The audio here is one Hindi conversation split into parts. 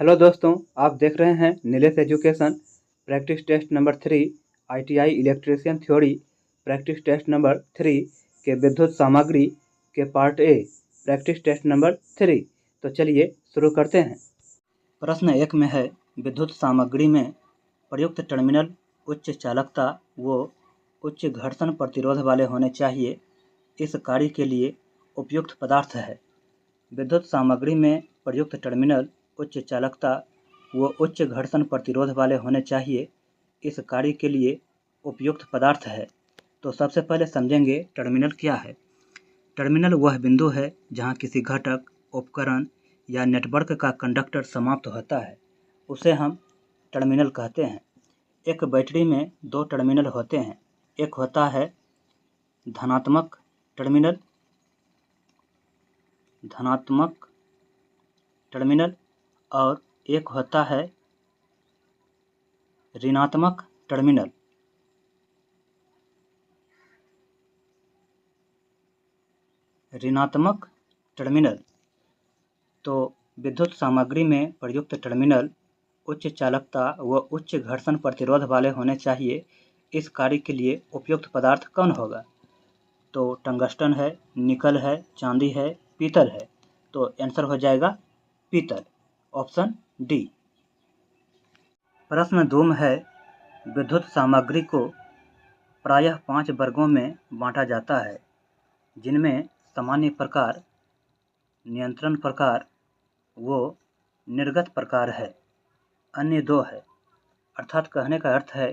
हेलो दोस्तों, आप देख रहे हैं Nilesh education practice test number 3 ITI electrician theory practice test number 3 के विद्युत सामग्री के part A practice test number 3। तो चलिए शुरू करते हैं। प्रश्न 1 में है विद्युत सामग्री में प्रयुक्त टर्मिनल उच्च चालकता व उच्च घर्षण प्रतिरोध वाले होने चाहिए। इस कार्य के लिए उपयुक्त पदार्थ है। विद्युत सामग्री में प्रयुक्त टर्मिनल उच्च चालकता व उच्च घर्षण प्रतिरोध वाले होने चाहिए। इस कार्य के लिए उपयुक्त पदार्थ है। तो सबसे पहले समझेंगे टर्मिनल क्या है। टर्मिनल वह बिंदु है जहां किसी घटक, उपकरण या नेटवर्क का कंडक्टर समाप्त होता है, उसे हम टर्मिनल कहते हैं। एक बैटरी में दो टर्मिनल होते हैं। एक होता है धनात्मक टर्मिनल और एक होता है ऋणात्मक टर्मिनल। तो विद्युत सामग्री में प्रयुक्त टर्मिनल उच्च चालकता व उच्च घर्षण प्रतिरोध वाले होने चाहिए। इस कार्य के लिए उपयुक्त पदार्थ कौन होगा? तो टंगस्टन है, निकल है, चांदी है, पीतल है। तो आंसर हो जाएगा पीतल, ऑप्शन डी। प्रश्न 2 में है विद्युत सामग्री को प्रायः 5 वर्गों में बांटा जाता है, जिनमें सामान्य प्रकार, नियंत्रण प्रकार व निर्गत प्रकार है। अन्य 2 है। अर्थात कहने का अर्थ है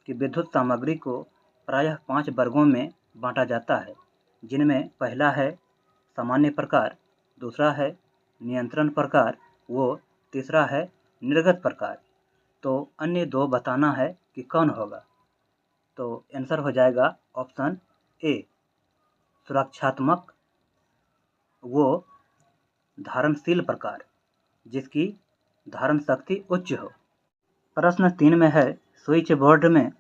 कि विद्युत सामग्री को प्रायः 5 वर्गों में बांटा जाता है, जिनमें पहला है सामान्य प्रकार, दूसरा है नियंत्रण प्रकार व तीसरा है निर्गत प्रकार। तो अन्य 2 बताना है कि कौन होगा। तो आंसर हो जाएगा ऑप्शन ए, सुरक्षात्मक वो धारणशील प्रकार, जिसकी धारण शक्ति उच्च हो। प्रश्न 3 में है स्विच बोर्ड में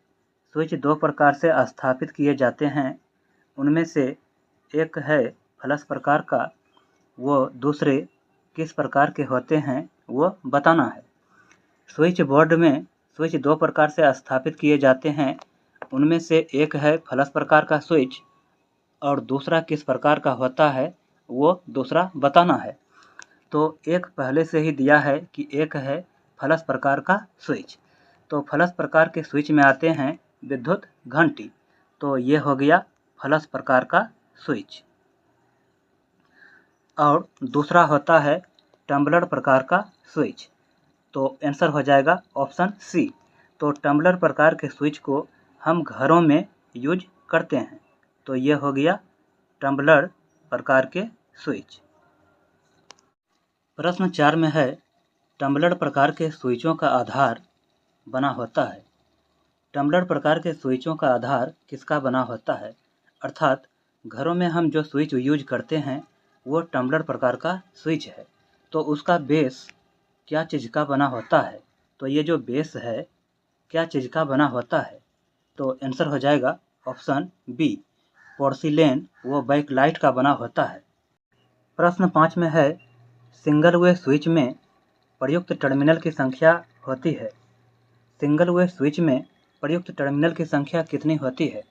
स्विच 2 प्रकार से स्थापित किए जाते हैं। उनमें से एक है फ्लश प्रकार का, वो दूसरे किस प्रकार के होते हैं वो बताना है। स्विच बोर्ड में स्विच 2 प्रकार से स्थापित किए जाते हैं। उनमें से एक है फ्लश प्रकार का स्विच और दूसरा किस प्रकार का होता है वो दूसरा बताना है। तो एक पहले से ही दिया है कि एक है फ्लश प्रकार का स्विच। तो फ्लश प्रकार के स्विच में आते हैं विद्युत घंटी। तो ये हो गया फ्लश प्रकार का स्विच। और दूसरा होता है टम्बलर प्रकार का स्विच। तो आंसर हो जाएगा ऑप्शन सी। तो टम्बलर प्रकार के स्विच को हम घरों में यूज करते हैं। तो ये हो गया टम्बलर प्रकार के स्विच। प्रश्न 4 में है टम्बलर प्रकार के स्विचों का आधार बना होता है। टम्बलर प्रकार के स्विचों का आधार किसका बना होता है? अर्थात घरों में हम जो स्विच यूज करते हैं वो टम्बलर प्रकार का स्विच है। तो उसका बेस क्या चीज़ का बना होता है? तो ये जो बेस है क्या चीज़ का बना होता है? तो आंसर हो जाएगा ऑप्शन बी, पोर्सिलेन व बैकलाइट का बना होता है। प्रश्न 5 में है सिंगल वे स्विच में प्रयुक्त टर्मिनल की संख्या होती है। सिंगल वे स्विच में प्रयुक्त टर्मिनल की संख्या कितनी होती है?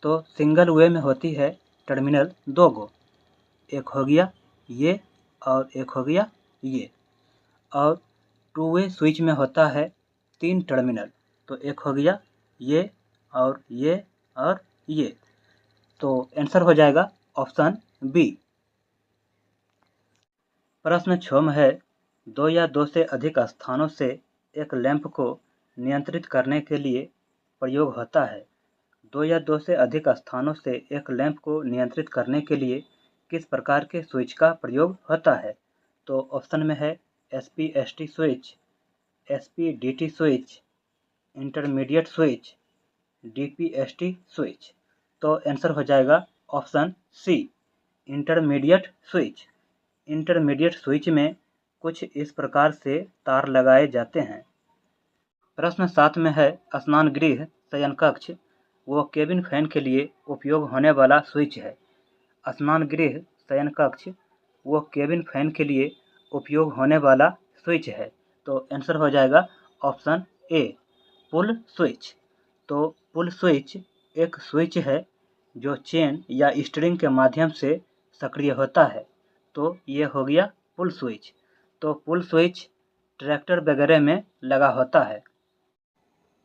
तो सिंगल वे में होती है टर्मिनल 2 गो। एक हो गया ये और एक हो गया ये। और टू वे स्विच में होता है 3 टर्मिनल। तो एक हो गया ये और ये और ये। तो आंसर हो जाएगा ऑप्शन बी। प्रश्न 6 में है 2 या 2 से अधिक स्थानों से एक लैंप को नियंत्रित करने के लिए प्रयोग होता है। 2 या 2 से अधिक स्थानों से एक लैंप को नियंत्रित करने के लिए किस प्रकार के स्विच का प्रयोग होता है? तो ऑप्शन में है SPST switch, SPDT switch, intermediate switch, DPST switch. तो आंसर हो जाएगा option C, intermediate switch. Intermediate switch में कुछ इस प्रकार से तार लगाए जाते हैं। प्रश्न 7 में है स्नान गृह, शयन कक्ष व केबिन फैन के लिए उपयोग होने वाला स्विच है। स्नान गृह, शयन कक्ष व केबिन फैन के लिए उपयोग होने वाला स्विच है। तो आंसर हो जाएगा ऑप्शन ए पुल स्विच। तो पुल स्विच एक स्विच है जो चेन या स्ट्रिंग के माध्यम से सक्रिय होता है। तो ये हो गया पुल स्विच। तो पुल स्विच ट्रैक्टर वगैरह में लगा होता है।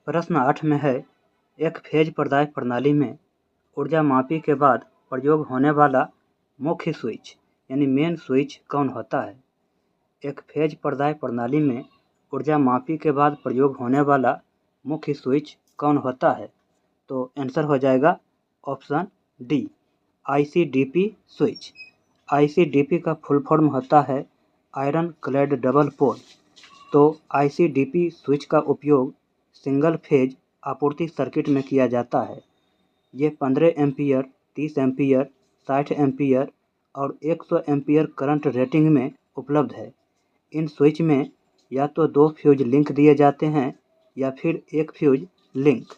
प्रश्न 8 में है, एक फेज प्रदाय प्रणाली में ऊर्जा मापी के बाद प्रयोग होने वाला मुख्य स्विच यानी मेन स्विच कौन होता है? एक फेज प्रदाय प्रणाली में ऊर्जा मापी के बाद प्रयोग होने वाला मुख्य स्विच कौन होता है? तो आंसर हो जाएगा option D ICDP switch. ICDP का फुल फॉर्म होता है आयरन क्लैड डबल पोल। तो ICDP स्विच का उपयोग सिंगल फेज आपूर्ति सर्किट में किया जाता है। ये 15 एम्पीयर, 30 एम्पीयर, 60 एम्पीयर और 100 एम्पीयर करंट रेटिंग में उपलब्ध है। इन स्विच में या तो 2 फ्यूज लिंक दिए जाते हैं या फिर एक फ्यूज लिंक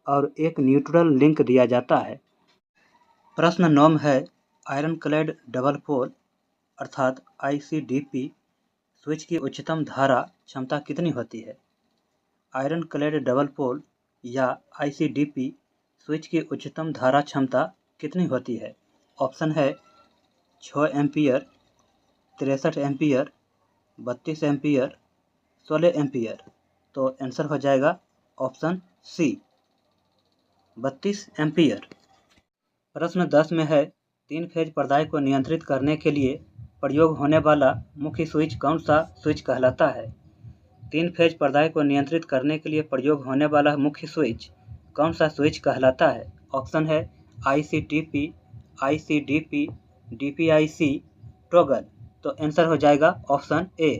और एक न्यूट्रल लिंक दिया जाता है। प्रश्न 9 है, आयरन क्लैड डबल पोल अर्थात ICDP स्विच की उच्चतम धारा क्षमता कितनी होती है? आयरन क्लैड डबल पोल या ICDP स्विच की उच्चतम धारा क्षमता कितनी होती है? ऑप्शन है 6 एम्पीयर, 63 एम्पीयर, 32 एम्पीयर, 16 एम्पीयर। तो आंसर हो जाएगा ऑप्शन सी 32 एम्पीयर। प्रश्न 10 में है, 3 फेज प्रदाय को नियंत्रित करने के लिए प्रयोग होने वाला मुख्य स्विच कौन सा स्विच कहलाता है? 3 फेज प्रदाय को नियंत्रित करने के लिए प्रयोग होने वाला मुख्य स्विच कौन सा स्विच कहलाता है? ऑप्शन है ICTP, ICDP, DPIC, टॉगल। तो आंसर हो जाएगा ऑप्शन ए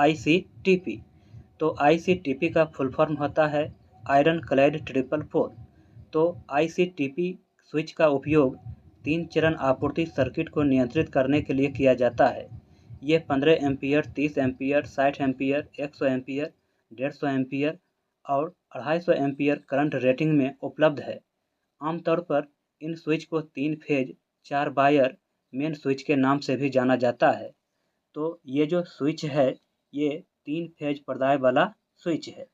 ICTP। तो ICTP का फुल फॉर्म होता है आयरन क्लैड ट्रिपल पोल। तो ICTP स्विच का उपयोग 3 चरण आपूर्ति सर्किट को नियंत्रित करने के लिए किया जाता है। ये 15 ampere, 30 ampere, 60 ampere, 100 ampere, 150 ampere और 250 एम्पीयर करंट रेटिंग में उपलब्ध है। आमतौर पर इन स्विच को 3 फेज 4 वायर मेन स्विच के नाम से भी जाना जाता है। तो ये जो स्विच है ये 3 फेज प्रदाय वाला स्विच है।